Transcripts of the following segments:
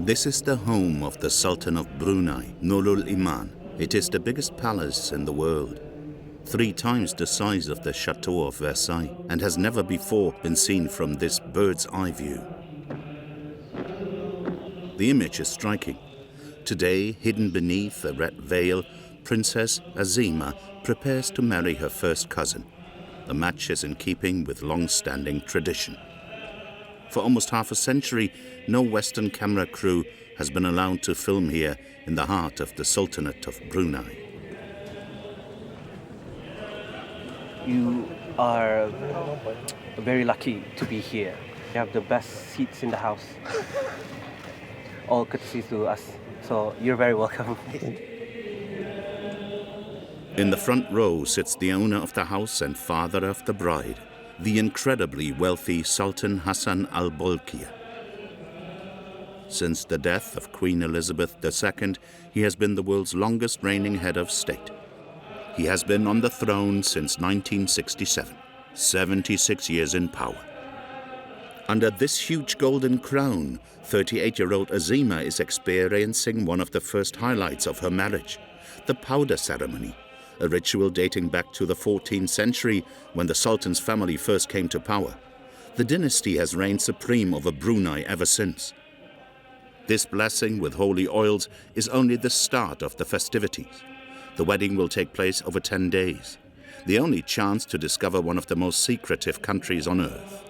This is the home of the Sultan of Brunei, Nurul Iman. It is the biggest palace in the world, 3 times the size of the Chateau of Versailles, and has never before been seen from this bird's eye view. The image is striking. Today, hidden beneath a red veil, Princess Azemah prepares to marry her first cousin. The match is in keeping with long-standing tradition. For almost half a century, no Western camera crew has been allowed to film here in the heart of the Sultanate of Brunei. You are very lucky to be here. You have the best seats in the house. All courtesy to us. So you're very welcome. In the front row sits the owner of the house and father of the bride, the incredibly wealthy Sultan Hassanal al-Bolkiah. Since the death of Queen Elizabeth II, he has been the world's longest reigning head of state. He has been on the throne since 1967, 76 years in power. Under this huge golden crown, 38-year-old Azemah is experiencing one of the first highlights of her marriage, the powder ceremony, a ritual dating back to the 14th century when the Sultan's family first came to power. The dynasty has reigned supreme over Brunei ever since. This blessing with holy oils is only the start of the festivities. The wedding will take place over 10 days, the only chance to discover one of the most secretive countries on earth.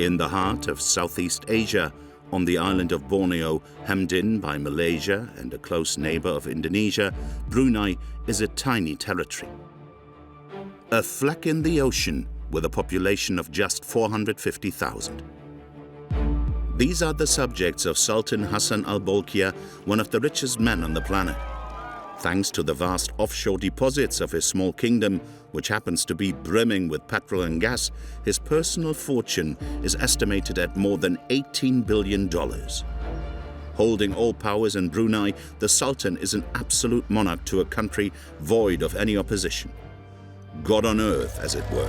In the heart of Southeast Asia, on the island of Borneo, hemmed in by Malaysia and a close neighbor of Indonesia, Brunei is a tiny territory. A fleck in the ocean with a population of just 450,000. These are the subjects of Sultan Hassanal al-Bolkiah, one of the richest men on the planet. Thanks to the vast offshore deposits of his small kingdom, which happens to be brimming with petrol and gas, his personal fortune is estimated at more than $18 billion. Holding all powers in Brunei, the Sultan is an absolute monarch to a country void of any opposition. God on earth, as it were.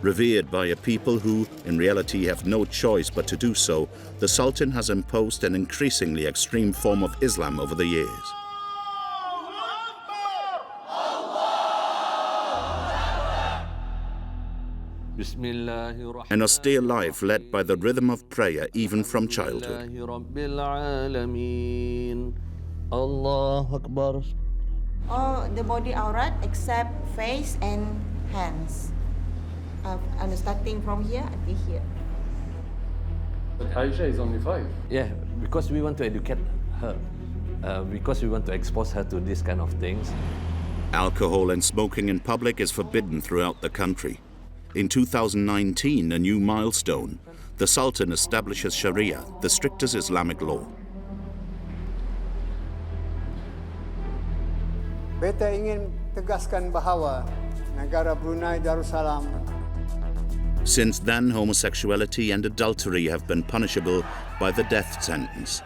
Revered by a people who, in reality, have no choice but to do so, the Sultan has imposed an increasingly extreme form of Islam over the years. An austere life led by the rhythm of prayer even from childhood. All the body aurat except face and hands. And starting from here until here. But Aisha is only 5. Yeah, because we want to educate her. Because we want to expose her to these kind of things. Alcohol and smoking in public is forbidden throughout the country. In 2019, a new milestone, the Sultan establishes Sharia, the strictest Islamic law. Beta ingin tegaskan bahawa negara Brunei Darussalam. Since then, homosexuality and adultery have been punishable by the death sentence.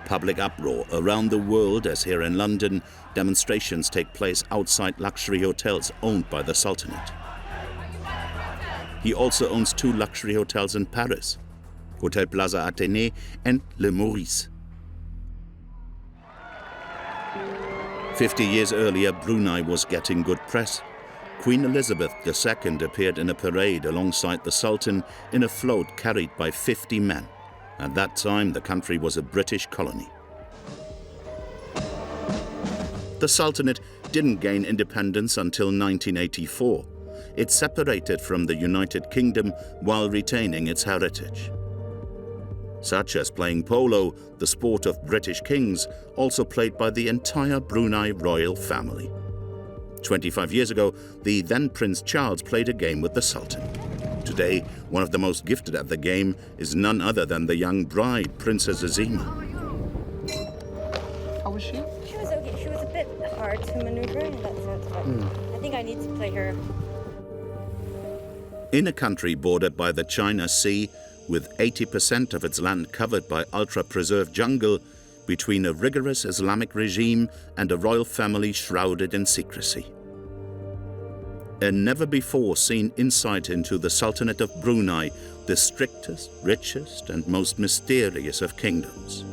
Public uproar around the world, as here in London, demonstrations take place outside luxury hotels owned by the Sultanate. He also owns 2 luxury hotels in Paris, Hotel Plaza Athénée and Le Maurice. 50 years earlier, Brunei was getting good press. Queen Elizabeth II appeared in a parade alongside the Sultan in a float carried by 50 men. At that time, the country was a British colony. The Sultanate didn't gain independence until 1984. It separated from the United Kingdom while retaining its heritage. Such as playing polo, the sport of British kings, also played by the entire Brunei royal family. 25 years ago, the then Prince Charles played a game with the Sultan. Today, one of the most gifted at the game is none other than the young bride, Princess Azemah. How was she? She was okay. She was a bit hard to maneuver in that sense, but I think I need to play her. In a country bordered by the China Sea, with 80% of its land covered by ultra-preserved jungle, between a rigorous Islamic regime and a royal family shrouded in secrecy. A never-before-seen insight into the Sultanate of Brunei, the strictest, richest, and most mysterious of kingdoms.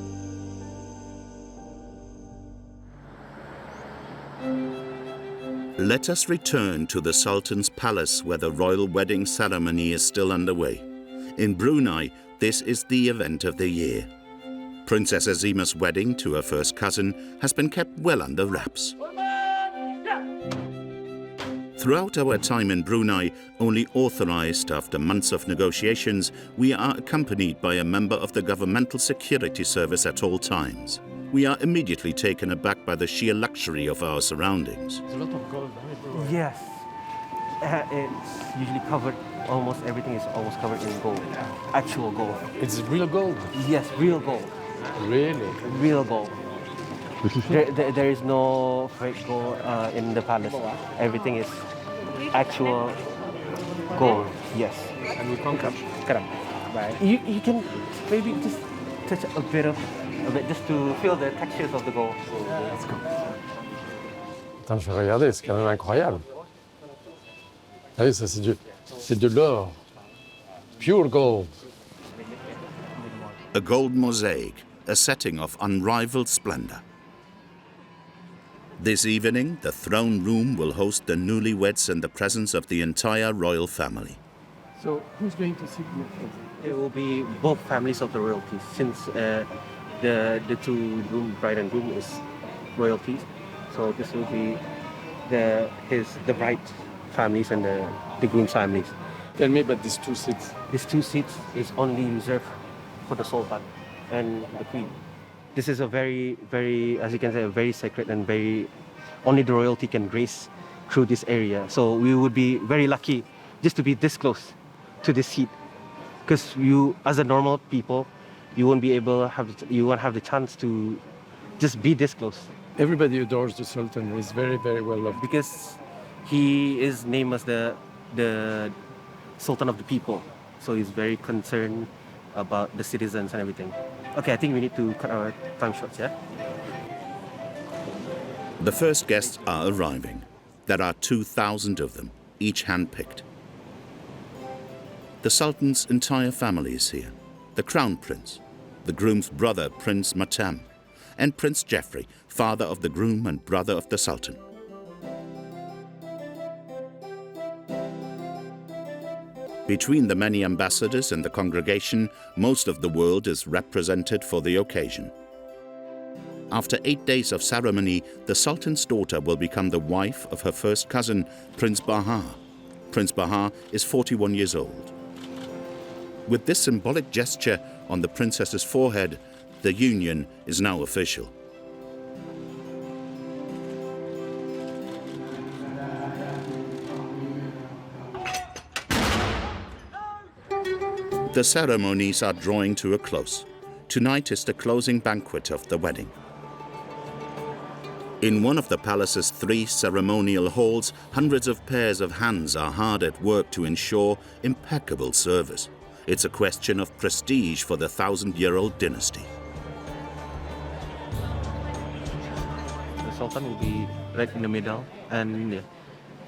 Let us return to the Sultan's palace where the royal wedding ceremony is still underway. In Brunei, this is the event of the year. Princess Azemah's wedding to her first cousin has been kept well under wraps. Throughout our time in Brunei, only authorized after months of negotiations, we are accompanied by a member of the governmental security service at all times. We are immediately taken aback by the sheer luxury of our surroundings. There's a lot of gold. Yes. It's usually covered, almost everything is almost covered in gold. Actual gold. It's real gold. Yes, real gold. Really? Real gold. There is no fake gold in the palace. Everything is actual gold. Yes. And we can't come. Right. You can maybe just touch a bit just to feel the textures of the gold. Let's go. Attends, je vais regarder, c'est quand même incroyable. Ah oui, ça c'est de l'or. Pure gold. A gold mosaic, a setting of unrivaled splendor. This evening, the throne room will host the newlyweds in the presence of the entire royal family. So, who's going to sit with us? It will be both families of the royalties, since the two bride and groom is royalties. So this will be the bride families and the groom's families. Tell me about these two seats. These two seats is only reserved for the Sultan and the Queen. This is a very, very, as you can say, a very sacred and only the royalty can grace through this area. So we would be very lucky just to be this close to this seat. Because you, as a normal people, you won't have the chance to just be this close. Everybody adores the Sultan. He's very, very well loved. Because he is named as the Sultan of the people. So he's very concerned about the citizens and everything. Okay, I think we need to cut our time short, yeah? The first guests are arriving. There are 2,000 of them, each hand-picked. The Sultan's entire family is here. The Crown Prince, the groom's brother, Prince Matam, and Prince Geoffrey, father of the groom and brother of the Sultan. Between the many ambassadors and the congregation, most of the world is represented for the occasion. After 8 days of ceremony, the Sultan's daughter will become the wife of her first cousin, Prince Bahar. Prince Bahar is 41 years old. With this symbolic gesture on the princess's forehead, the union is now official. The ceremonies are drawing to a close. Tonight is the closing banquet of the wedding. In one of the palace's 3 ceremonial halls, hundreds of pairs of hands are hard at work to ensure impeccable service. It's a question of prestige for the 1,000-year-old dynasty. The Sultan will be right in the middle, and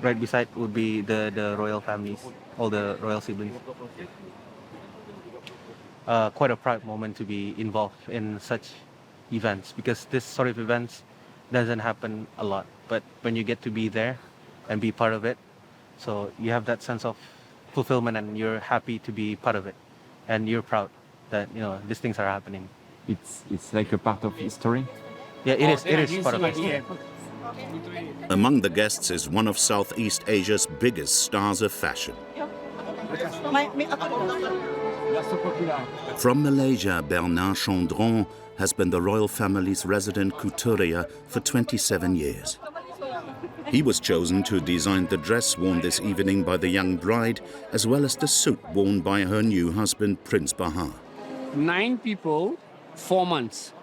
right beside would be the royal families, all the royal siblings. Quite a proud moment to be involved in such events, because this sort of events doesn't happen a lot. But when you get to be there and be part of it, so you have that sense of fulfillment and you're happy to be part of it. And you're proud that, these things are happening. It's like a part of history. Yeah, it is part of history. Among the guests is one of Southeast Asia's biggest stars of fashion. From Malaysia, Bernard Chandron has been the royal family's resident couturier for 27 years. He was chosen to design the dress worn this evening by the young bride, as well as the suit worn by her new husband, Prince Bahar. 9 people, 4 months.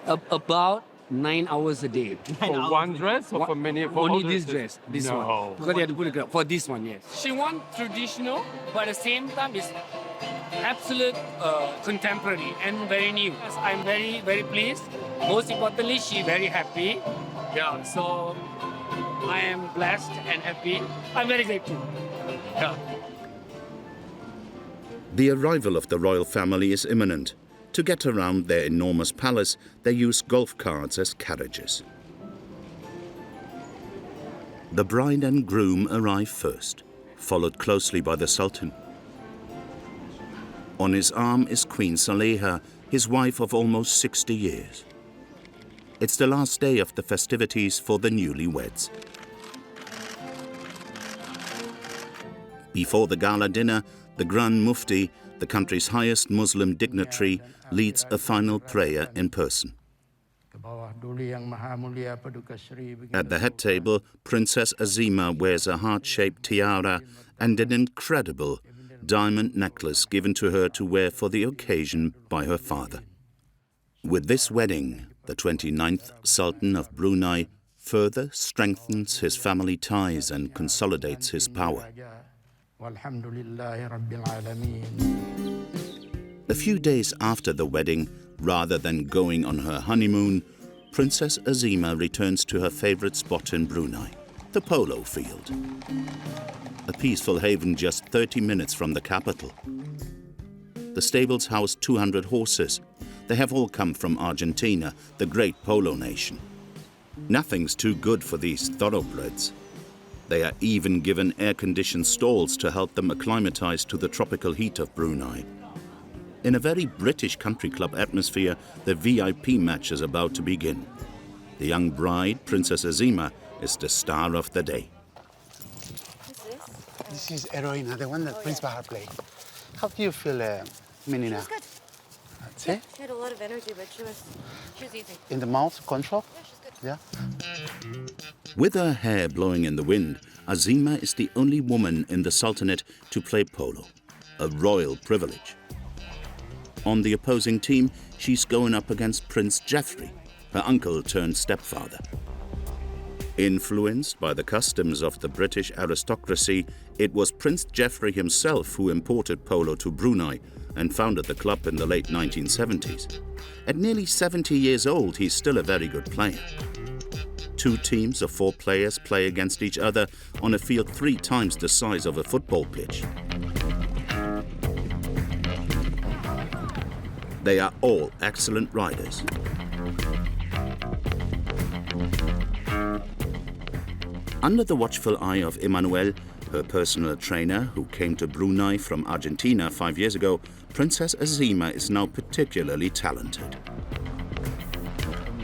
About 9 hours a day. For one dress or for many? For only all this dresses? dress, this No. one. Because they had to put it for this one, yes. She wants traditional, but at the same time, it's absolute contemporary and very new. I'm very, very pleased. Most importantly, she's very happy. Yeah, so I am blessed and happy. I'm very grateful. Yeah. The arrival of the royal family is imminent. To get around their enormous palace, they use golf carts as carriages. The bride and groom arrive first, followed closely by the Sultan. On his arm is Queen Saleha, his wife of almost 60 years. It's the last day of the festivities for the newlyweds. Before the gala dinner, the Grand Mufti, the country's highest Muslim dignitary, leads a final prayer in person. At the head table, Princess Azemah wears a heart-shaped tiara and an incredible diamond necklace given to her to wear for the occasion by her father. With this wedding, the 29th Sultan of Brunei further strengthens his family ties and consolidates his power. A few days after the wedding, rather than going on her honeymoon, Princess Azemah returns to her favorite spot in Brunei, the Polo field. A peaceful haven just 30 minutes from the capital. The stables house 200 horses. They have all come from Argentina, the great polo nation. Nothing's too good for these thoroughbreds. They are even given air-conditioned stalls to help them acclimatize to the tropical heat of Brunei. In a very British country club atmosphere, the VIP match is about to begin. The young bride, Princess Azemah, is the star of the day. This is Heroina, the one that Prince Bahar played. How do you feel, Menina? She was good. See? She had a lot of energy, but she was easy. In the mouth, control? Yeah, she's good. Yeah. With her hair blowing in the wind, Azemah is the only woman in the Sultanate to play polo, a royal privilege. On the opposing team, she's going up against Prince Geoffrey, her uncle turned stepfather. Influenced by the customs of the British aristocracy, it was Prince Geoffrey himself who imported polo to Brunei and founded the club in the late 1970s. At nearly 70 years old, he's still a very good player. Two teams of 4 players play against each other on a field 3 times the size of a football pitch. They are all excellent riders. Under the watchful eye of Emmanuel, her personal trainer, who came to Brunei from Argentina 5 years ago, Princess Azemah is now particularly talented.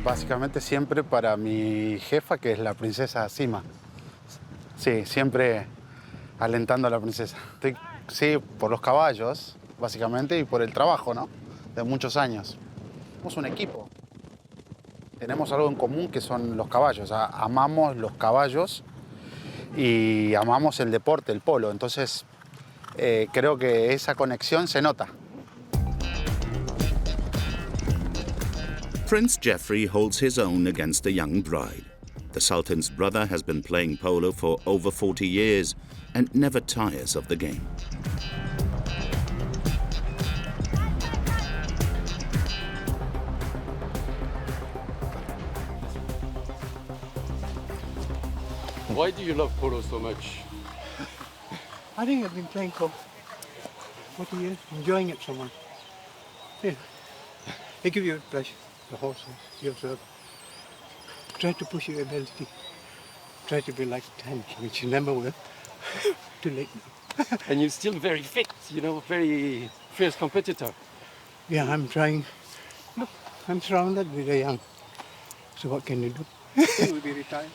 Básicamente siempre para mi jefa, que es la princesa Azemah. Sí, siempre alentando a la princesa. Sí, por los caballos, básicamente, y por el trabajo, ¿no? De muchos años. Somos un equipo. Tenemos algo en común que son los caballos. Amamos los caballos y amamos el deporte, el polo. Entonces, creo que esa conexión se nota. Prince Geoffrey holds his own against the young bride. The Sultan's brother has been playing polo for over 40 years and never tires of the game. Why do you love polo so much? I think I've been playing for 40 years, enjoying it so much. Yeah. They give you pleasure, the horses, you observe. Try to push your ability. Try to be like 10, which you never will. Too late now. And you're still very fit, you know, very fierce competitor. Yeah, I'm trying. Look, I'm surrounded with the young. So what can you do? We'll be retired.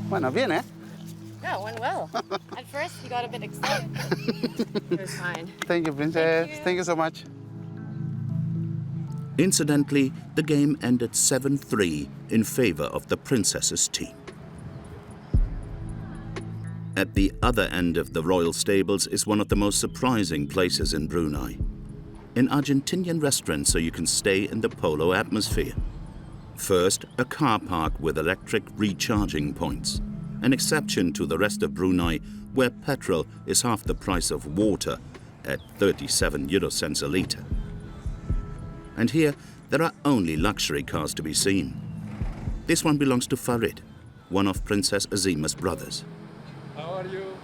Bueno, bien, ¿eh? Yeah, it went well. At first, he got a bit excited. It was fine. Thank you, princess. Thank you so much. Incidentally, the game ended 7-3 in favor of the princess's team. At the other end of the royal stables is one of the most surprising places in Brunei. An Argentinian restaurant so you can stay in the polo atmosphere. First, a car park with electric recharging points, an exception to the rest of Brunei where petrol is half the price of water at 37 euro cents a litre. And here, there are only luxury cars to be seen. This one belongs to Farid, one of Princess Azemah's brothers. How are you?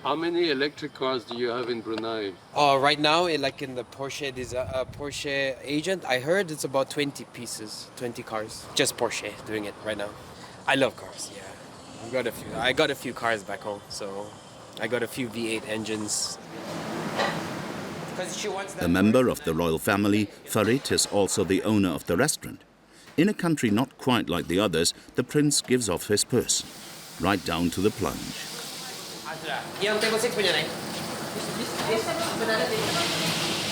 How many electric cars do you have in Brunei? Right now, like in the Porsche, there's a Porsche agent. I heard it's about 20 pieces, 20 cars. Just Porsche doing it right now. I love cars, yeah. I got a few cars back home, so I got a few V8 engines. A member of the royal family, Farid is also the owner of the restaurant. In a country not quite like the others, the prince gives off his purse, right down to the plunge. Yang table 6 punya, Nai.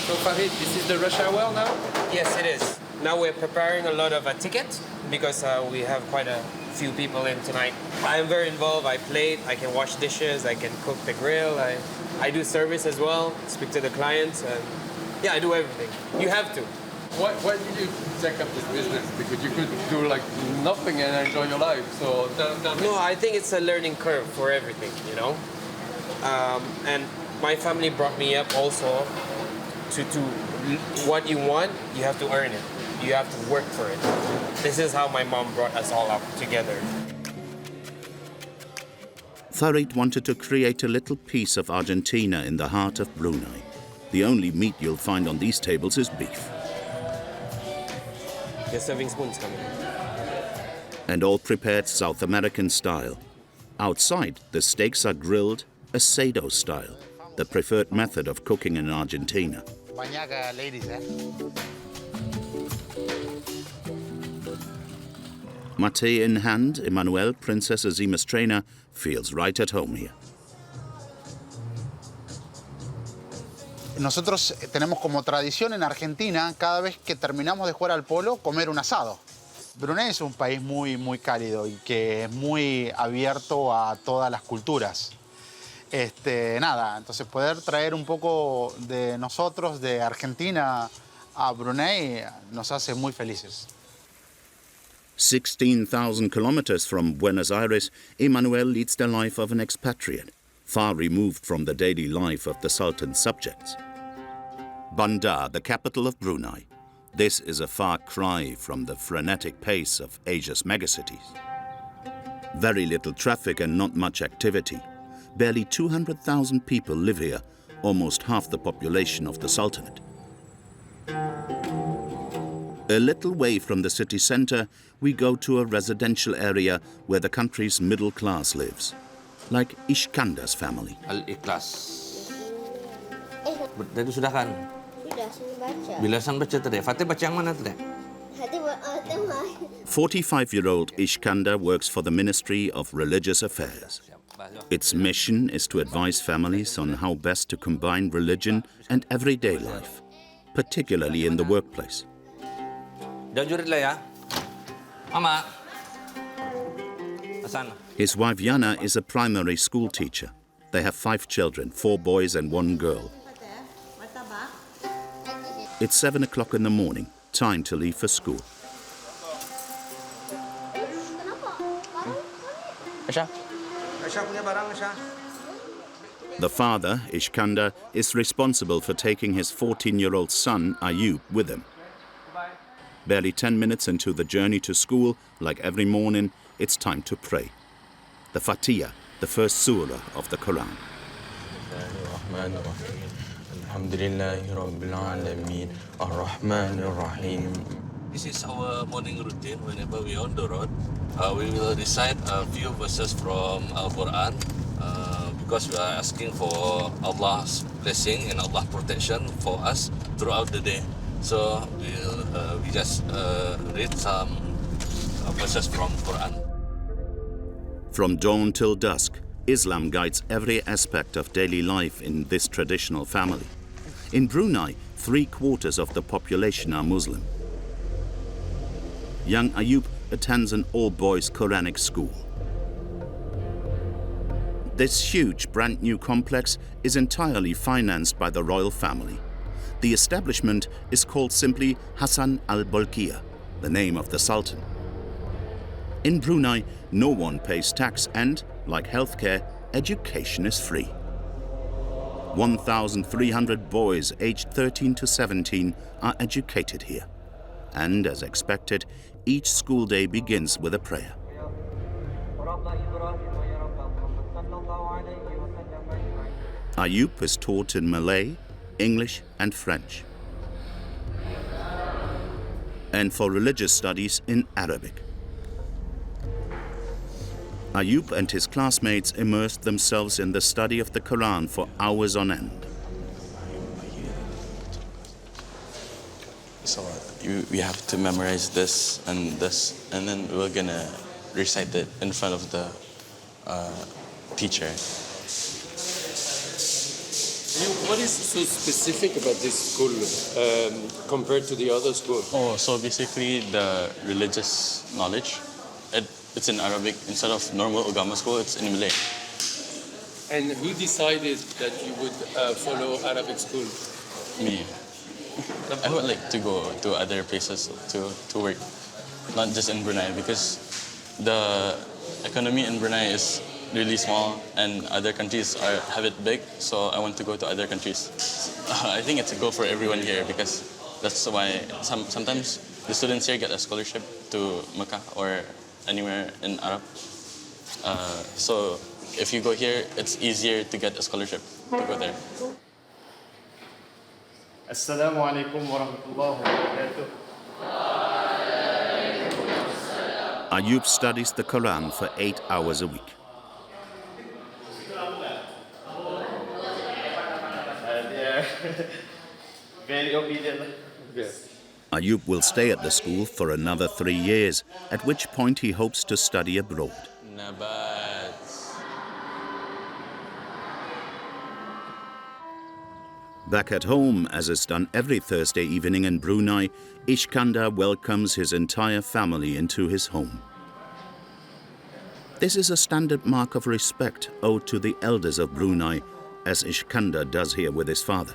So Farid, this is the rush hour now? Yes, it is. Now we're preparing a lot of tickets because we have quite a few people in tonight. I am very involved. I plate, I can wash dishes, I can cook the grill. I do service as well, speak to the clients, and yeah, I do everything. You have to. Why did you take up this business? Because you could do like nothing and enjoy your life. So no, I think it's a learning curve for everything, you know. And my family brought me up also to what you want, you have to earn it. You have to work for it. This is how my mom brought us all up together. Farid wanted to create a little piece of Argentina in the heart of Brunei. The only meat you'll find on these tables is beef. The serving spoon's coming. And all prepared South American style. Outside, the steaks are grilled asado style, the preferred method of cooking in Argentina. Ladies, eh? Mate in hand, Emmanuel, Princess Azemah's trainer, feels right at home here. Nosotros tenemos como tradición en Argentina, cada vez que terminamos de jugar al polo, comer un asado. Brunei es un país muy cálido y que es muy abierto a todas las culturas. Entonces poder traer un poco de nosotros, de Argentina a Brunei, nos hace muy felices. 16,000 kilometers from Buenos Aires, Emmanuel leads the life of an expatriate, far removed from the daily life of the Sultan's subjects. Bandar, the capital of Brunei. This is a far cry from the frenetic pace of Asia's megacities. Very little traffic and not much activity. Barely 200,000 people live here, almost half the population of the Sultanate. A little way from the city center, we go to a residential area where the country's middle class lives, like Iskandar's family. Al-Ikhlas. Tadi sudah kan? Sudah baca. Bila sang baca tadi? Fatih baca yang mana tadi? 45-year-old Iskandar works for the Ministry of Religious Affairs. Its mission is to advise families on how best to combine religion and everyday life, particularly in the workplace. Jangan jurit lah ya. Mama. Hassan. His wife Yana is a primary school teacher. They have 5 children, 4 boys and 1 girl. It's 7 o'clock in the morning, time to leave for school. The father, Iskandar, is responsible for taking his 14-year-old son, Ayub, with him. Barely 10 minutes into the journey to school, like every morning, it's time to pray. The Fatiha, the first surah of the Quran. This is our morning routine. Whenever we're on the road, we will recite a few verses from Al-Quran because we are asking for Allah's blessing and Allah's protection for us throughout the day. So we just read some verses from Quran. From dawn till dusk, Islam guides every aspect of daily life in this traditional family. In Brunei, 3/4 of the population are Muslim. Young Ayub attends an all-boys Quranic school. This huge brand new complex is entirely financed by the royal family. The establishment is called simply Hassan al-Bolkiah, the name of the Sultan. In Brunei, no one pays tax and, like healthcare, education is free. 1,300 boys aged 13 to 17 are educated here. And as expected, each school day begins with a prayer. Ayub is taught in Malay, English and French, and for religious studies in Arabic. Ayub and his classmates immersed themselves in the study of the Quran for hours on end. So we have to memorize this, and then we're gonna recite it in front of the teacher. What is so specific about this school compared to the other schools? Oh, so basically the religious knowledge, it's in Arabic. Instead of normal Agama school, it's in Malay. And who decided that you would follow Arabic school? Me. I would like to go to other places to work, not just in Brunei, because the economy in Brunei is really small and other countries have it big, so I want to go to other countries. I think it's a goal for everyone here, because that's why sometimes the students here get a scholarship to Mecca or anywhere in Arab. So if you go here, it's easier to get a scholarship to go there. Assalamu alaikum wa rahmatullahi wa barakatuh. Ayub studies the Quran for 8 hours a week. Very obedient. Ayub will stay at the school for another 3 years, at which point he hopes to study abroad. Back at home, as is done every Thursday evening in Brunei, Iskandar welcomes his entire family into his home. This is a standard mark of respect owed to the elders of Brunei, as Iskandar does here with his father.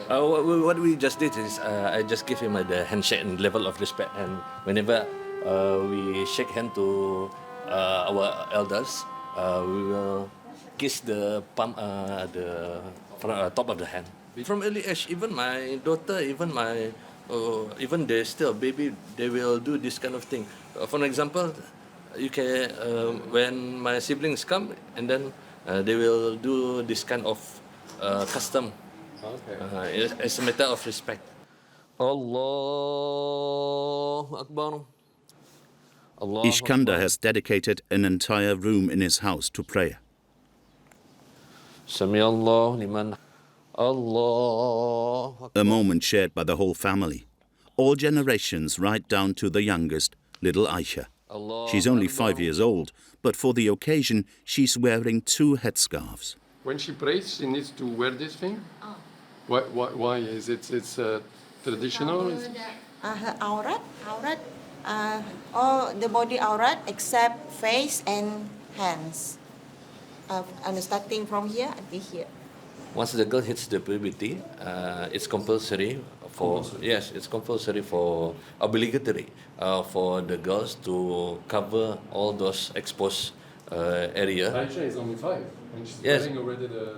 What we just did is I just give him the handshake and level of respect, and whenever we shake hand to our elders, we will kiss the palm, the top of the hand. From early age, even my daughter, even they're still a baby, they will do this kind of thing. For example, you can when my siblings come, and then they will do this kind of custom. Okay. It's a matter of respect. Allahu Akbar. Iskandar has dedicated an entire room in his house to prayer. Sami Allahu liman. Allah. A moment shared by the whole family. All generations, right down to the youngest, little Aisha. She's only 5 years old, but for the occasion, she's wearing 2 headscarves. When she prays, she needs to wear this thing? Why? Is it traditional? Her aurat, all the body aurat except face and hands. And starting from here until here. Once the girl hits the puberty, it's compulsory for it's compulsory for obligatory for the girls to cover all those exposed area. Aisha is only 5, and she's wearing already the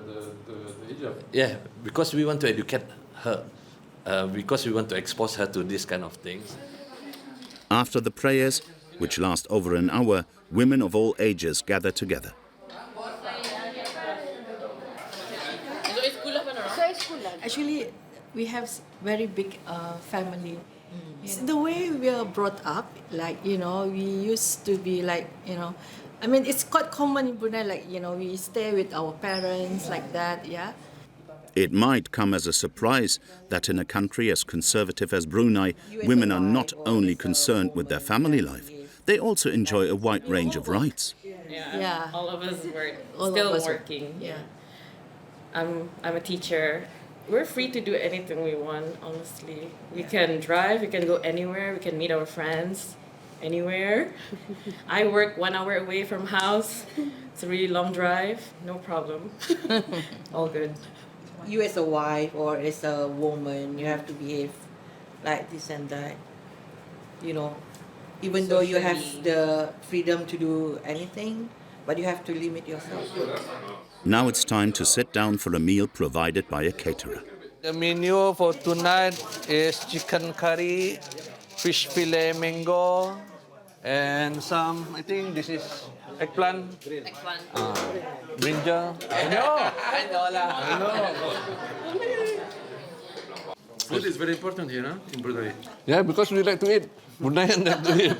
hijab. Yeah, because we want to educate her, because we want to expose her to this kind of things. After the prayers, which last over an hour, women of all ages gather together. Actually, we have very big family. It's the way we are brought up, like, we used to be like, I mean, it's quite common in Brunei, like, we stay with our parents like that, yeah. It might come as a surprise that in a country as conservative as Brunei, women are not only concerned with their family life, they also enjoy a wide range of rights. Yeah. All of us still working. Yeah. I'm a teacher. We're free to do anything we want, honestly. We can drive, we can go anywhere, we can meet our friends anywhere. I work 1 hour away from house. It's a really long drive, no problem. All good. You as a wife or as a woman, you have to behave like this and that. Even though you have the freedom to do anything, but you have to limit yourself. Now it's time to sit down for a meal provided by a caterer. The menu for tonight is chicken curry, fish fillet mango, and some, I think this is eggplant. Brinjal. I know. Food is very important here, huh? In Brunei. Yeah, because we like to eat. Bruneian like to eat.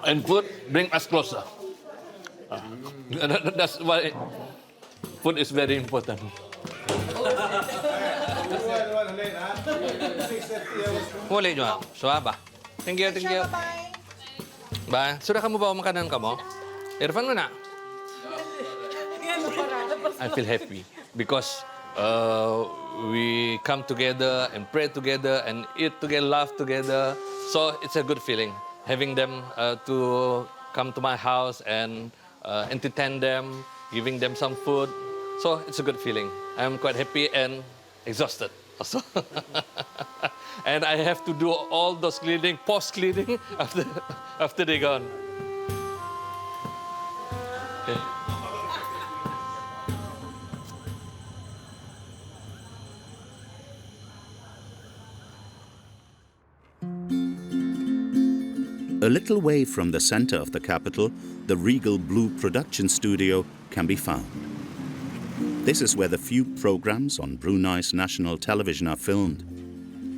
And food bring us closer. That's why food is very important. Boleh juga. So apa? Thank you. Ba, sudah kamu bawa makanan kamu? Irfan mana? I feel happy because we come together and pray together and eat together, laugh together. So it's a good feeling having them to come to my house and entertain them, giving them some food. So it's a good feeling. I'm quite happy and exhausted also. And I have to do all those cleaning, post-cleaning after they're gone. Okay. A little way from the center of the capital, the regal blue production studio can be found. This is where the few programs on Brunei's national television are filmed.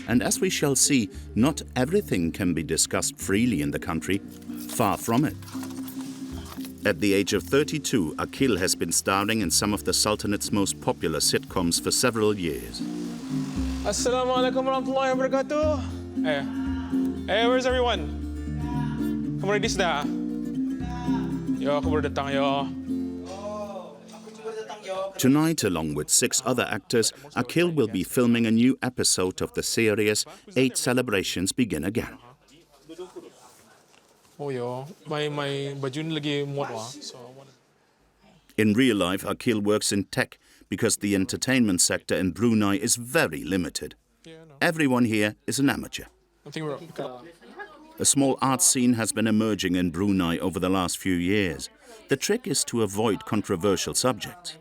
And as we shall see, not everything can be discussed freely in the country, far from it. At the age of 32, Akil has been starring in some of the Sultanate's most popular sitcoms for several years. Assalamualaikum warahmatullahi wabarakatuh. Hey, where's everyone? Kamu ready sudah? Yo, aku baru datang yo. Tonight, along with 6 other actors, Akil will be filming a new episode of the series 8 Celebrations Begin Again. Oh yo, my baju ni lagi muat wah. In real life, Akil works in tech because the entertainment sector in Brunei is very limited. Everyone here is an amateur. I think we're A small art scene has been emerging in Brunei over the last few years. The trick is to avoid controversial subjects.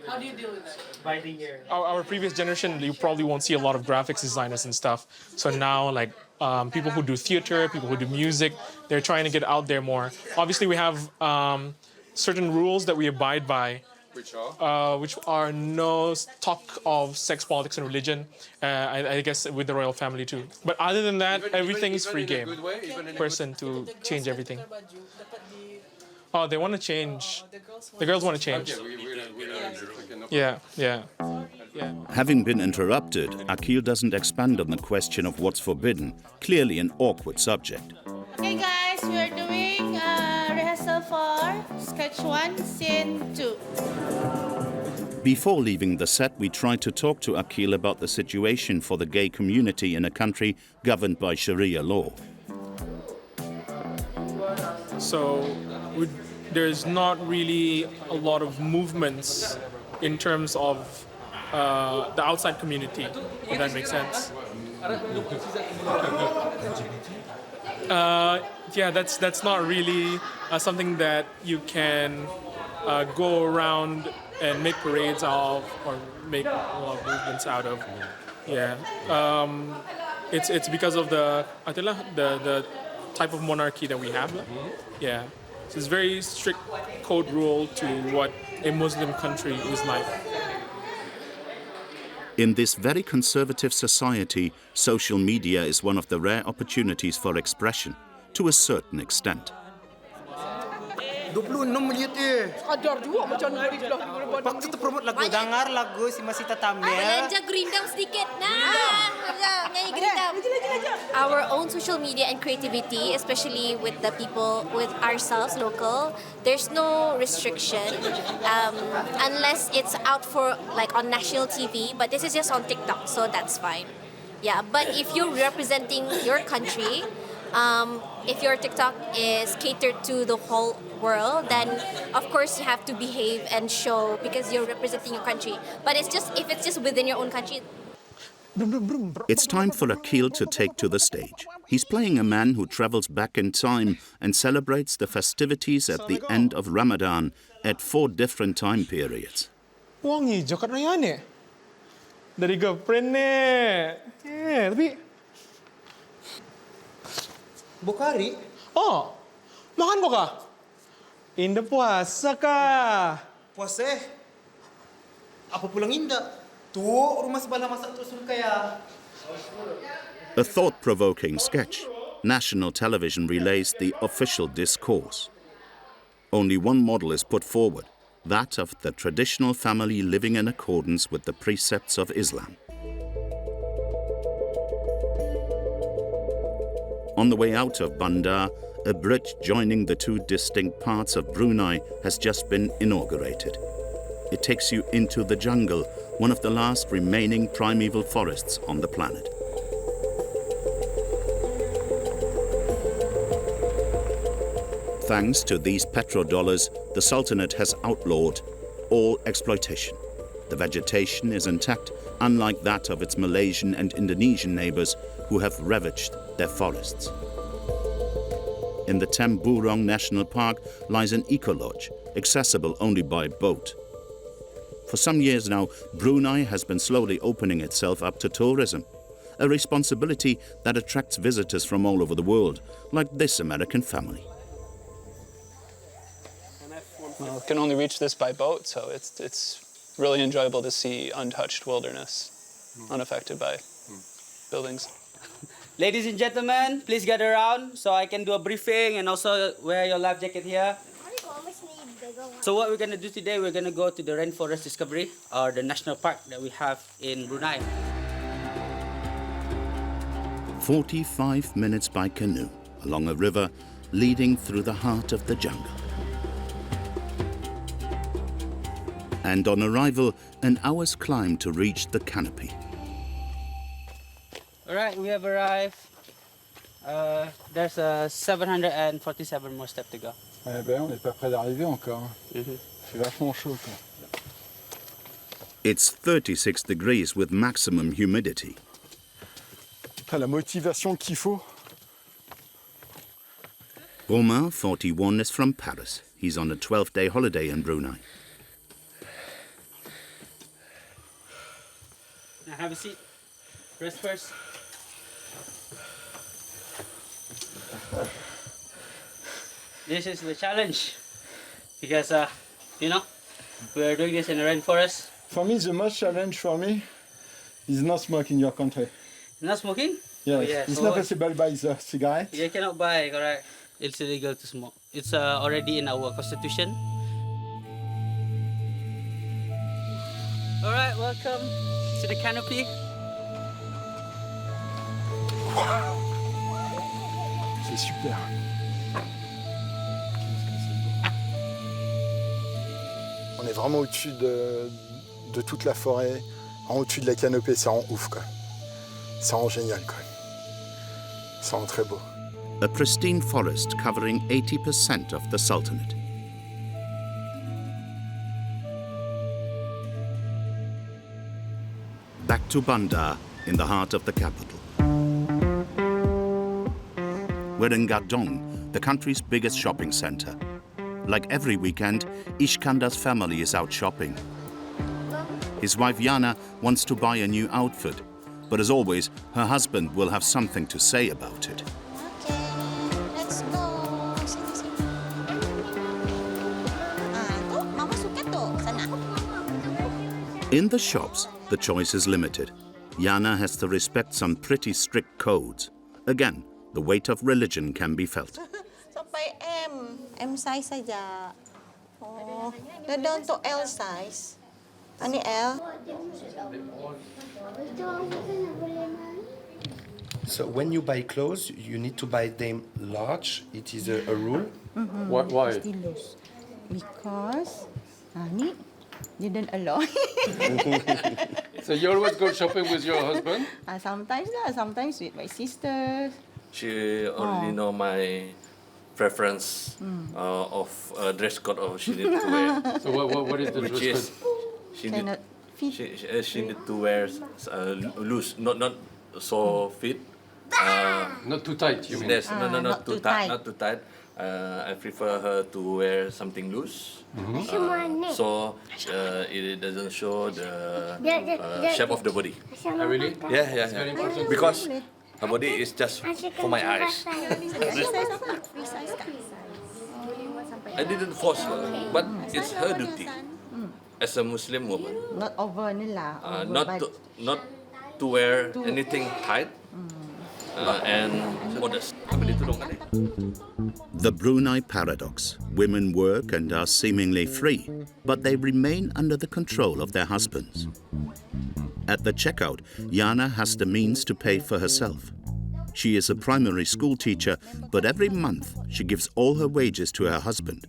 How do you deal with that? By the year. Our previous generation, you probably won't see a lot of graphics designers and stuff. So now, like, people who do theater, people who do music, they're trying to get out there more. Obviously, we have certain rules that we abide by, which are no talk of sex, politics, and religion. I guess with the royal family too. But other than that, everything is free game. Person to change everything. Oh, they want to change. The girls want to change. Yeah. Having been interrupted, Akil doesn't expand on the question of what's forbidden, clearly an awkward subject. Okay guys, we're doing rehearsal for sketch 1, scene 2. Before leaving the set, we tried to talk to Akil about the situation for the gay community in a country governed by Sharia law. So there's not really a lot of movements in terms of the outside community, if that makes sense. Yeah, that's not really something that you can go around and make parades of or make a lot of movements out of. Yeah, it's because of the type of monarchy that we have. Yeah, so it's very strict code rule to what a Muslim country is like. In this very conservative society, social media is one of the rare opportunities for expression, to a certain extent. 26 minit je. Ajar juga macam mana hari belah. Waktu tu promote lagu. Dengar lagu si Masih Tatamnya. Belanja gerindam sedikit. Nyanyi gerindam. Our own social media and creativity, especially with the people, with ourselves, local, there's no restriction unless it's out for like on national TV. But this is just on TikTok, so that's fine. Yeah, but if you're representing your country, if your TikTok is catered to the whole world, then of course you have to behave and show because you're representing your country. But it's just if it's just within your own country. It's time for Akil to take to the stage. He's playing a man who travels back in time and celebrates the festivities at the end of Ramadan at 4 different time periods. Wangi je kat raya ni. Dari girlfriend ni. Tapi... Bukari? Oh, makan kau kah? Indah puasa kah? Puasa? Apa pulang indah? Tu, rumah sebelah masak tu Sulkaya. A thought-provoking sketch. National television relays the official discourse. Only one model is put forward, that of the traditional family living in accordance with the precepts of Islam. On the way out of Bandar, a bridge joining the 2 distinct parts of Brunei has just been inaugurated. It takes you into the jungle, one of the last remaining primeval forests on the planet. Thanks to these petrodollars, the Sultanate has outlawed all exploitation. The vegetation is intact, unlike that of its Malaysian and Indonesian neighbors who have ravaged their forests. In the Temburong National Park lies an eco-lodge, accessible only by boat. For some years now, Brunei has been slowly opening itself up to tourism, a responsibility that attracts visitors from all over the world, like this American family. Well, can only reach this by boat, so it's really enjoyable to see untouched wilderness, unaffected by buildings. Ladies and gentlemen, please gather around so I can do a briefing and also wear your life jacket here. So what we're going to do today, we're going to go to the Rainforest Discovery, or the national park that we have in Brunei. 45 minutes by canoe along a river leading through the heart of the jungle. And on arrival, an hour's climb to reach the canopy. All right, we have arrived. There's 747 more steps to go. Eh ben, on n'est pas près d'arriver encore. C'est vachement chaud, quoi. It's 36 degrees with maximum humidity. La motivation qu'il faut. Romain, 41, is from Paris. He's on a 12-day holiday in Brunei. Now have a seat. Rest first. This is the challenge because, you know, we are doing this in the rainforest. For me, the most challenge for me is not smoking in your country. Not smoking? Yes. Oh, yeah. It's So not what? possible by the cigarette. You cannot buy, correct? It's illegal to smoke. It's already in our constitution. All right, welcome to the canopy. C'est super. On est vraiment au-dessus de toute la forêt, en au-dessus de la canopée, ça rend ouf, quoi. Ça rend génial, quoi. Ça rend très beau. A pristine forest covering 80% of the Sultanate. Back to Bandar, in the heart of the capital. We're in Gadong, the country's biggest shopping center. Like every weekend, Iskandar's family is out shopping. His wife Yana wants to buy a new outfit, but as always, her husband will have something to say about it. Let's go. Sini, sini. Tu, Mama suka tu. Sana. In the shops, the choice is limited. Yana has to respect some pretty strict codes. Again, the weight of religion can be felt. Sampai M size saja. Oh, dah down to L size. Ani L. So when you buy clothes, you need to buy them large. It is a rule. Why? Still loose. Because ni didn't allow. So you always go shopping with your husband? Sometimes lah, sometimes with my sisters. She already know my preference of dress code of she need to wear. So what is the Which dress is she need Cannot She need to wear loose, not so fit. Not too tight, you mean? Yes, not too tight. Not too tight. I prefer her to wear something loose, so it doesn't show the shape of the body. Really? Yeah. Very important. Because her body is just for my eyes. I didn't force her, but it's her duty as a Muslim woman. Not over nila. Not to wear anything tight and modest. The Brunei paradox. Women work and are seemingly free, but they remain under the control of their husbands. At the checkout, Yana has the means to pay for herself. She is a primary school teacher, but every month she gives all her wages to her husband.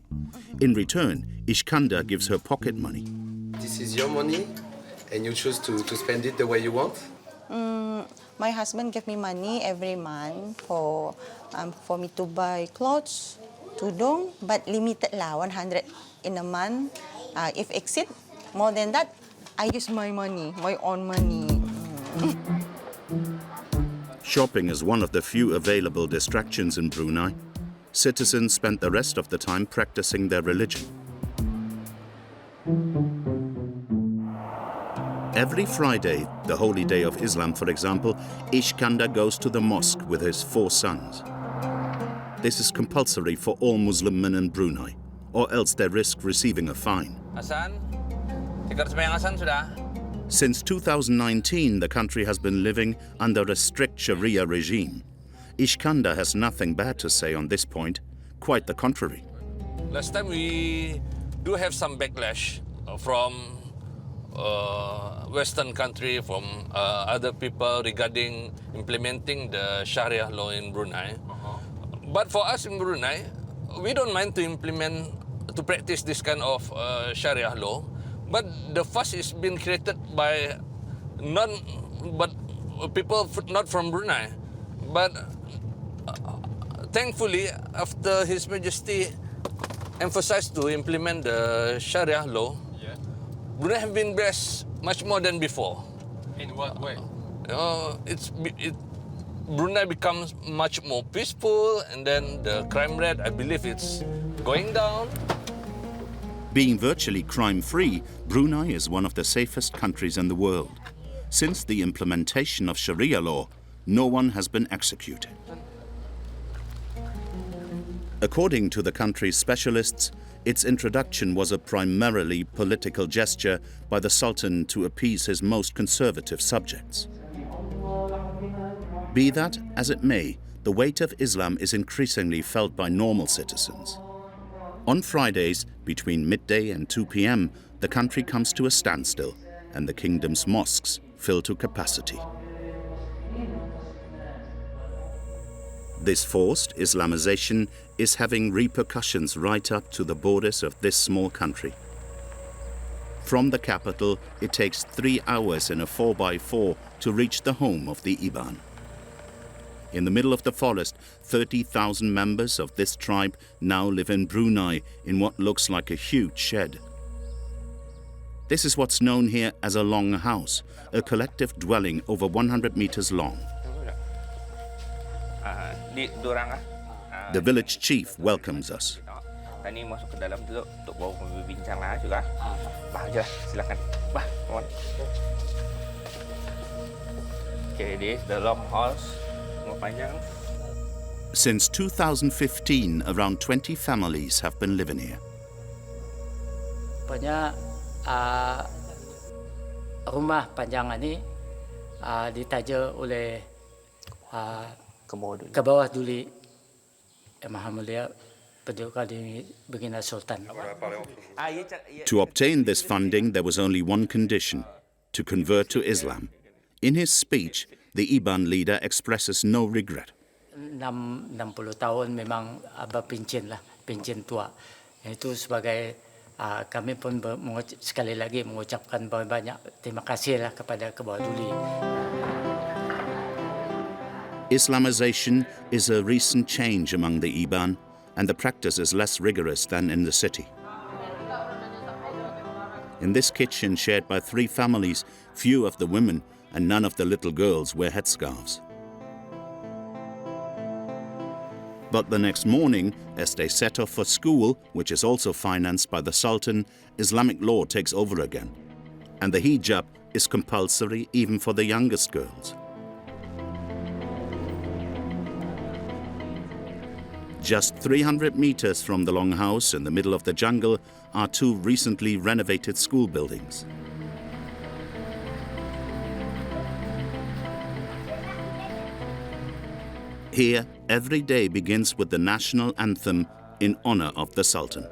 In return, Iskandar gives her pocket money. This is your money, and you choose to spend it the way you want? My husband gave me money every month for me to buy clothes, tudung, but limited lah, 100 in a month. If exceed more than that, I use my money, my own money. Shopping is one of the few available distractions in Brunei. Citizens spend the rest of the time practicing their religion. Every Friday, the holy day of Islam, for example, Iskandar goes to the mosque with his 4 sons. This is compulsory for all Muslim men in Brunei, or else they risk receiving a fine. Hassan, ikut sembahyang Hassan sudah. Since 2019, the country has been living under a strict Sharia regime. Iskandar has nothing bad to say on this point, quite the contrary. Last time we do have some backlash from Western country, from other people regarding implementing the Sharia law in Brunei. But for us in Brunei, we don't mind to practice this kind of Sharia law. But the fuss is being created by people not from Brunei. But thankfully, after His Majesty emphasized to implement the Sharia law, Brunei have been blessed much more than before. In what way? Brunei becomes much more peaceful, and then the crime rate, I believe, it's going down. Being virtually crime-free, Brunei is one of the safest countries in the world. Since the implementation of Sharia law, no one has been executed. According to the country's specialists, its introduction was a primarily political gesture by the Sultan to appease his most conservative subjects. Be that as it may, the weight of Islam is increasingly felt by normal citizens. On Fridays, between midday and 2 p.m., the country comes to a standstill and the kingdom's mosques fill to capacity. This forced Islamization is having repercussions right up to the borders of this small country. From the capital, it takes 3 hours in a 4x4 to reach the home of the Iban. In the middle of the forest, 30,000 members of this tribe now live in Brunei in what looks like a huge shed. This is what's known here as a long house, a collective dwelling over 100 meters long. The village chief welcomes us. Okay, this is the long house. Since 2015, around 20 families have been living here. Pokoknya rumah panjang ini ditaja oleh ke bawah duli Maha Mulia Paduka di Baginda Sultan. To obtain this funding, there was only one condition: to convert to Islam. In his speech, the Iban leader expresses no regret. 60 tahun memang pincin lah, pincin tua. Itu sebagai kami pun sekali lagi mengucapkan banyak terima kasih lah kepada ke bawah duli. Islamization is a recent change among the Iban, and the practice is less rigorous than in the city. In this kitchen shared by 3 families, few of the women and none of the little girls wear headscarves. But the next morning, as they set off for school, which is also financed by the Sultan, Islamic law takes over again. And the hijab is compulsory even for the youngest girls. Just 300 meters from the longhouse in the middle of the jungle are 2 recently renovated school buildings. Here, every day begins with the national anthem in honor of the Sultan.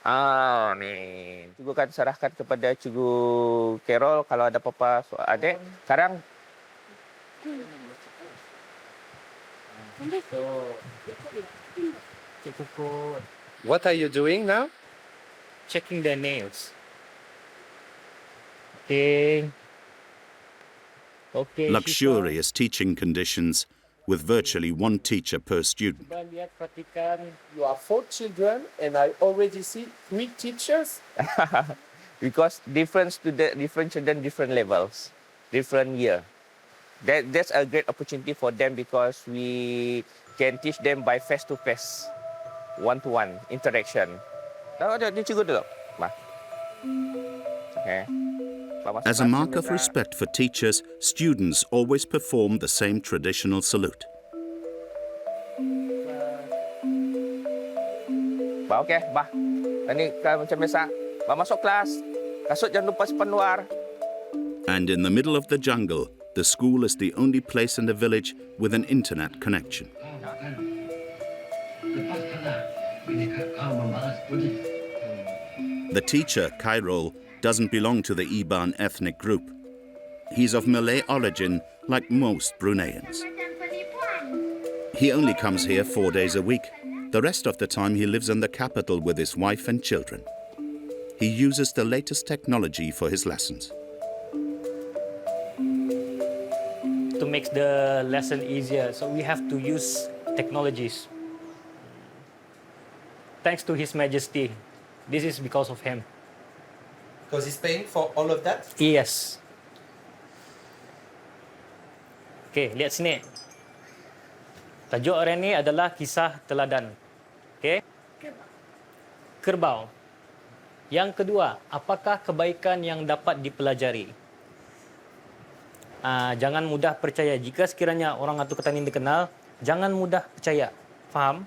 Amin. Cikgu akan serahkan kepada Cikgu Carol kalau ada apa-apa soal adik. Sekarang What are you doing now? checking the nails. Okay. Okay. Luxurious teaching conditions with virtually 1 teacher per student. Lihat, perhatikan. You are 4 children, and I already see 3 teachers. Because different children, different levels, different year. That's a great opportunity for them because we can teach them by face-to-face, one-to-one interaction. Dia cikgu dulu. Okay. As a mark of respect for teachers, students always perform the same traditional salute. Okey, bah. Ini kan macam biasa. Bah masuk kelas. Kasut jangan lupa simpan luar. And in the middle of the jungle, the school is the only place in the village with an internet connection. The teacher, Khairul, doesn't belong to the Iban ethnic group. He's of Malay origin, like most Bruneians. He only comes here 4 days a week. The rest of the time he lives in the capital with his wife and children. He uses the latest technology for his lessons. To make the lesson easier, so we have to use technologies. Thanks to His Majesty. This is because of him. Because he's paying for all of that? Yes. Okay, lihat sini. Tajuk hari ini adalah kisah teladan. Okay? Kerbau. Yang kedua, apakah kebaikan yang dapat dipelajari? Jangan mudah percaya. Jika sekiranya orang atau ketan ini dikenal, jangan mudah percaya. Faham?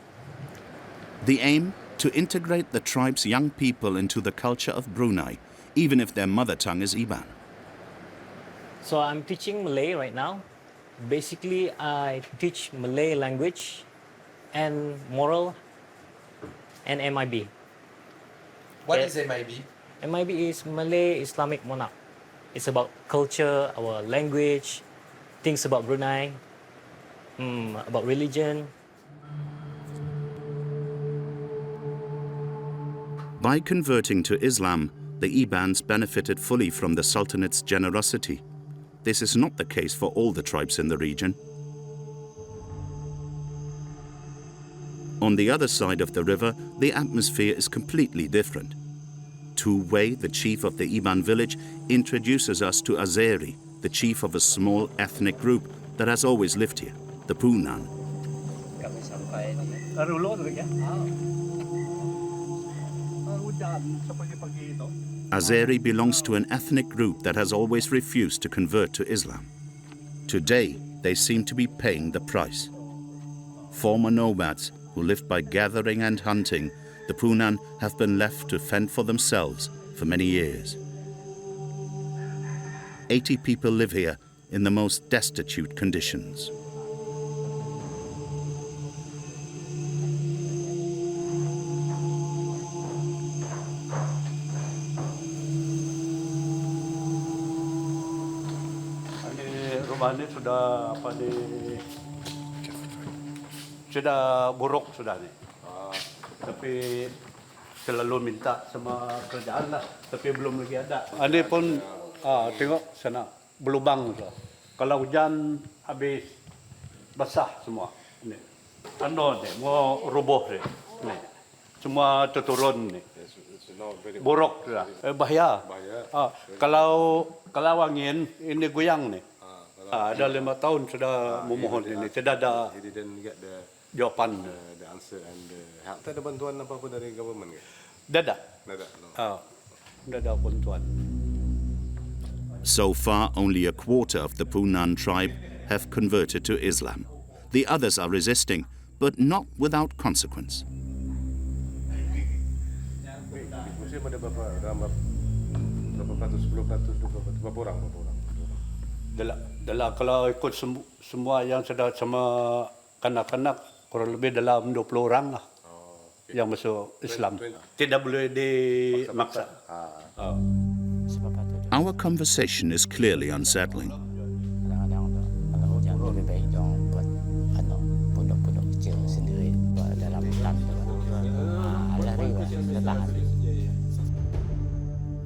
The aim? To integrate the tribe's young people into the culture of Brunei, even if their mother tongue is Iban. So I'm teaching Malay right now. Basically, I teach Malay language and moral and MIB. What is MIB? MIB is Malay Islamic Monarch. It's about culture, our language, things about Brunei, about religion. By converting to Islam, the Ibans benefited fully from the Sultanate's generosity. This is not the case for all the tribes in the region. On the other side of the river, the atmosphere is completely different. Tu Wei, the chief of the Iban village, introduces us to Azeri, the chief of a small ethnic group that has always lived here, the Punan. Azeri belongs to an ethnic group that has always refused to convert to Islam. Today, they seem to be paying the price. Former nomads who lived by gathering and hunting, the Punan have been left to fend for themselves for many years. 80 people live here in the most destitute conditions. Rumah ini sudah sudah buruk sudah nih. Tapi selalu minta sama kerjaan lah, tapi belum lagi ada. Ini pun Tengok sana, berlubang tu. Kalau hujan habis basah semua. Ni. Ano ni, mau roboh ni. Ni. Semua terturun ni. Borok tu lah. Bahaya. Kalau angin ini goyang ni. Ada 5 tahun sudah memohon ini, tidak ada jawapan. The answer and the help. Tak ada bantuan apa-apa dari government ke? Tidak ada. Tidak ada bantuan. So far, only a quarter of the Punan tribe have converted to Islam. The others are resisting, but not without consequence. Muslim ada berapa ratus, 10%, 20%, berapa orang? Dalam kalau ikut semua yang sudah sama kanak-kanak, kurang lebih dalam 20 orang lah yang masuk Islam. Tidak boleh dimaksa. Our conversation is clearly unsettling.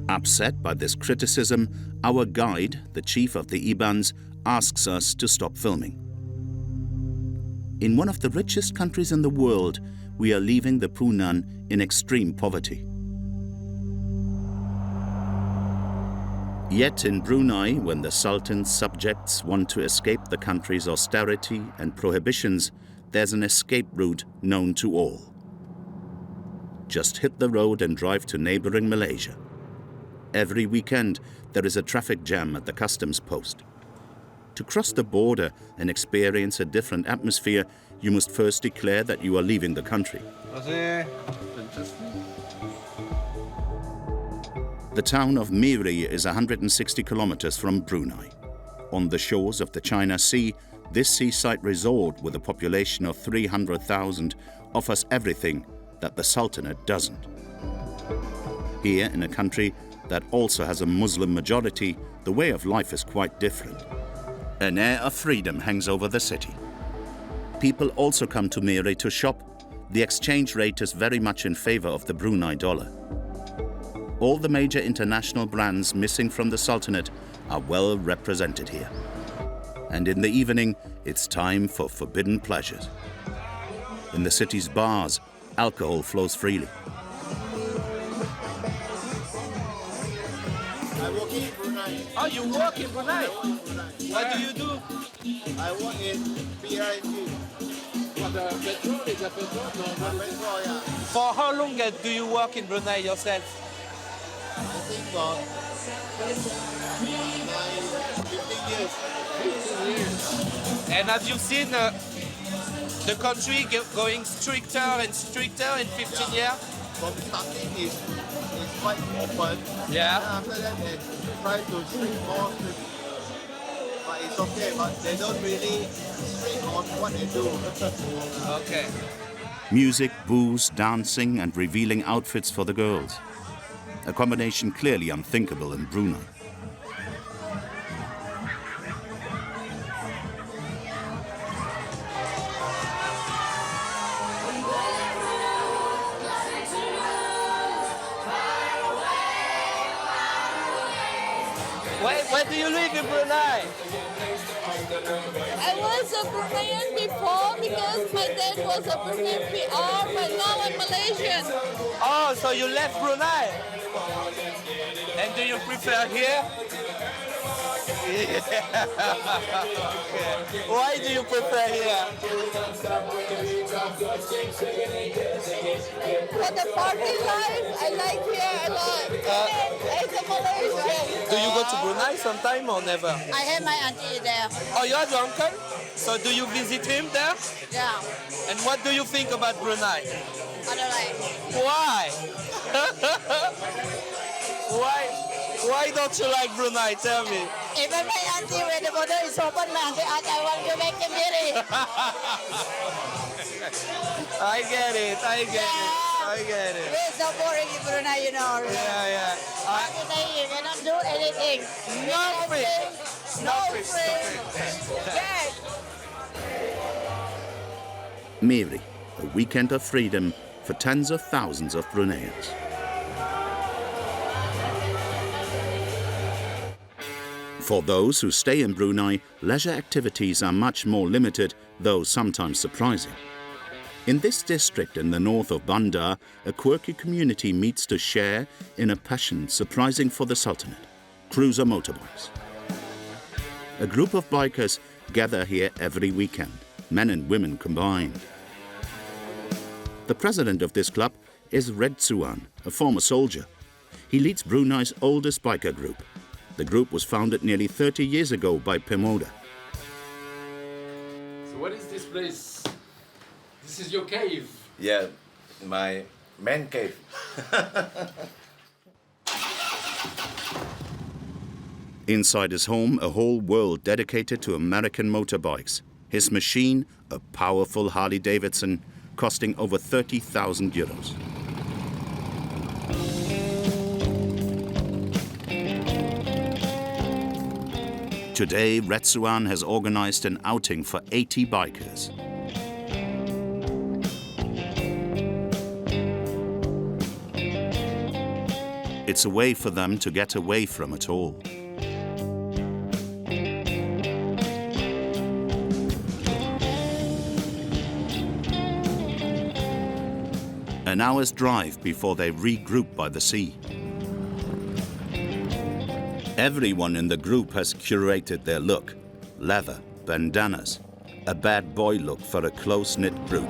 Upset by this criticism, our guide, the chief of the Ibans, asks us to stop filming. In one of the richest countries in the world, we are leaving the Punan in extreme poverty. Yet in Brunei, when the Sultan's subjects want to escape the country's austerity and prohibitions, there's an escape route known to all. Just hit the road and drive to neighboring Malaysia. Every weekend, there is a traffic jam at the customs post. To cross the border and experience a different atmosphere, you must first declare that you are leaving the country. The town of Miri is 160 kilometers from Brunei. On the shores of the China Sea, this seaside resort with a population of 300,000 offers everything that the Sultanate doesn't. Here, in a country that also has a Muslim majority, the way of life is quite different. An air of freedom hangs over the city. People also come to Miri to shop. The exchange rate is very much in favor of the Brunei dollar. All the major international brands missing from the Sultanate are well represented here. And in the evening, it's time for forbidden pleasures. In the city's bars, alcohol flows freely. I work in Brunei. Oh, you work in Brunei? What do you do? I work in PIP. What, petrol? Is that petrol? No, petrol, yeah. For how long do you work in Brunei yourself? I think for 15 years. 15 years. And have you seen the country going stricter and stricter in 15 years? From starting is quite open. Yeah. And after that they try to strict more. But it's okay, but they don't really strict on what they do. Okay. Music, booze, dancing and revealing outfits for the girls. A combination clearly unthinkable in Brunei. Where do you live in Brunei? I was a Bruneian before because my dad was a Bruneian PR, but now I'm Malaysian. Oh, so you left Brunei? And do you prefer here? Yeah. Okay. Why do you prefer here? For the party life, I like here a lot. As a Malaysian. Do you go to Brunei sometime or never? I have my auntie there. Oh, you have your uncle? So do you visit him there? Yeah. And what do you think about Brunei? I don't like. Why? Why don't you like Brunei? Tell me. Even my auntie, when the border is open, I want to make a marry. I get it. It's so boring in Brunei, you know. Yeah. You cannot do anything. No free. Yes. Miri, a weekend of freedom for tens of thousands of Bruneians. For those who stay in Brunei, leisure activities are much more limited, though sometimes surprising. In this district in the north of Bandar, a quirky community meets to share in a passion surprising for the Sultanate: cruiser motorbikes. A group of bikers gather here every weekend, men and women combined. The president of this club is Sultan, a former soldier. He leads Brunei's oldest biker group. The group was founded nearly 30 years ago by Pemuda. So what is this place? This is your cave. Yeah, my man cave. Inside his home, a whole world dedicated to American motorbikes. His machine, a powerful Harley-Davidson, costing over 30,000 euros. Today, Sultan has organized an outing for 80 bikers. It's a way for them to get away from it all. An hour's drive before they regroup by the sea. Everyone in the group has curated their look: leather, bandanas, a bad boy look for a close-knit group.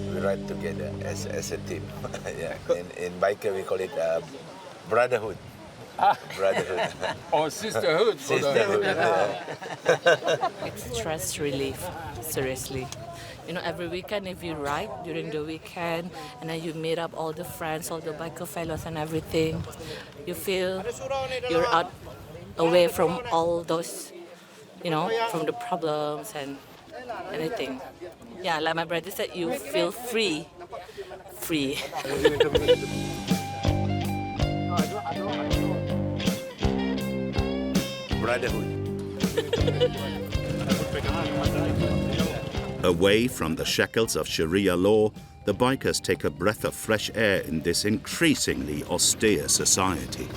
We ride together as a team. Yeah. In biker we call it brotherhood. Brotherhood. Or sisterhood. Sisterhood. It's stress relief, seriously. You know, every weekend if you ride during the weekend and then you meet up all the friends, all the biker fellows and everything, you feel you're out away from all those, you know, from the problems and anything. Yeah, like my brother said, you feel free. Free. Brotherhood. Away from the shackles of Sharia law, the bikers take a breath of fresh air in this increasingly austere society.